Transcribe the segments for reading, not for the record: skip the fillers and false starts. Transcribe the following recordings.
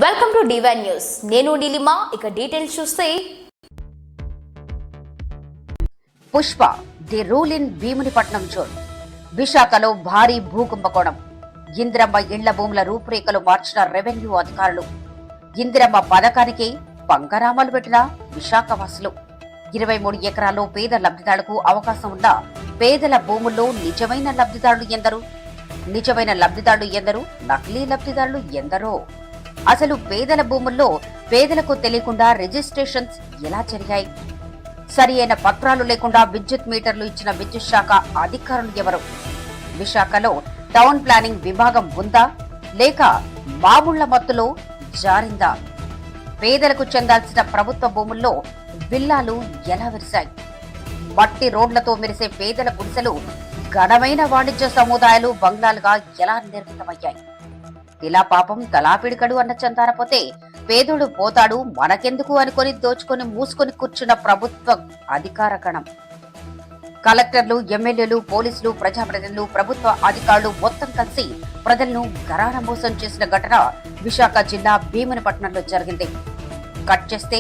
Welcome to divine news. నేను నీలిమా. ఇక details చూస్తే Pushpa the rule in Bheemunipatnam zone. విశాఖలో భారీ భూకుంభకోణం. ఇందిరమ్మ ఇళ్ల భూముల రూపురేఖలు మార్చిన రెవెన్యూ అధికారులు. ఇందిరమ్మ పథకానికి పంగరామాలు పెట్టిన విశాఖవాసులు. 23 ఎకరాల్లో పేద లబ్ధిదారులకు అవకాశం ఉన్న పేదల భూముల్లో నిజమైన లబ్ధిదారులు ఎందరు? నిజమైన లబ్ధిదారులు ఎందరు? నకిలీ లబ్ధిదారులు ఎందరో? అసలు పేదల భూముల్లో పేదలకు తెలియకుండా రిజిస్ట్రేషన్స్ ఎలా జరిగాయి? సరి అయిన పత్రాలు లేకుండా విద్యుత్ మీటర్లు ఇచ్చిన విద్యుత్ శాఖ అధికారులు ఎవరు? విశాఖలో టౌన్ ప్లానింగ్ విభాగం ఉందా లేక మామూళ్ల మత్తులో జారిందా? పేదలకు చెందాల్సిన ప్రభుత్వ భూముల్లో విల్లాలు ఎలా విరిశాయి? మట్టి రోడ్లతో మెరిసే పేదల గుడిసెలు ఘనమైన వాణిజ్య సముదాయాలు బంగ్లాలుగా ఎలా నిర్మితమయ్యాయి? ఇలా పాపం తలాపిడికడు అన్న చందారపోతే పేదోడు పోతాడు మనకెందుకు అనుకొని దోచుకొని మూసుకొని కూర్చున్న ప్రభుత్వ అధికార గణం. కలెక్టర్లు, ఎమ్మెల్యేలు, పోలీసులు, ప్రజాప్రతినిధులు, ప్రభుత్వ అధికారులు మొత్తం కలిసి ప్రజలను గరాన మోసం చేసిన ఘటన విశాఖ జిల్లా భీమునిపట్నంలో జరిగింది. కట్ చేస్తే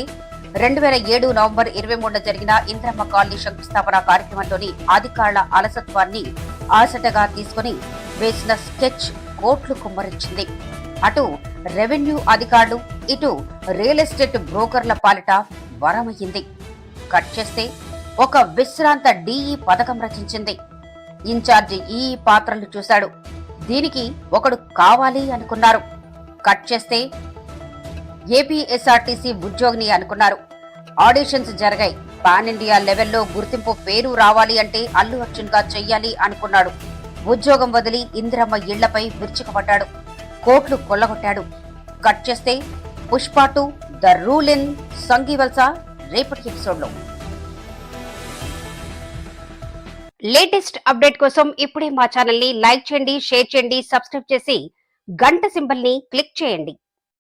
2007 నవంబర్ 23న జరిగిన ఇందిరమ్మ కాలనీ శంకుస్థాపన కార్యక్రమంలోని అధికారుల అలసత్వాన్ని ఆసటగా తీసుకుని వేసిన స్కెచ్ కోట్లు కుమ్మరించింది. అటు రెవెన్యూ అధికారులు, ఇటు రియల్ ఎస్టేట్ బ్రోకర్ల పాలిట వరమయ్యింది. కట్ చేస్తే ఒక విశ్రాంత డిఈ పథకం రచించింది. ఇన్ఛార్జి ఈఈ పాత్రలు చూశాడు. దీనికి ఒకడు కావాలి అనుకున్నారు. కట్ చేస్తే ఏపీఎస్ఆర్టీసీ ఉద్యోగిని అనుకున్నారు. ఆడిషన్స్ జరిగాయి. పాన్ ఇండియా లెవెల్లో గుర్తింపు పేరు రావాలి అంటే అల్లు అర్జున్ గా చెయ్యాలి అనుకున్నాడు. ఉద్యోగం వదిలి ఇందిరమ్మ ఇళ్లపై విరుచుకుపడ్డాడు. కోట్లు కొల్లగొట్టాడు. కట్ చేస్తే పుష్ప 2 ద రూల్ ఇన్ సంఘీవల్స రేపటి ఎపిసోడ్లో. లేటెస్ట్ అప్డేట్ కోసం ఇప్పుడే మా ఛానల్ ని లైక్ చేయండి, షేర్ చేయండి, సబ్స్క్రైబ్ చేసి గంట సింబల్ ని క్లిక్ చేయండి.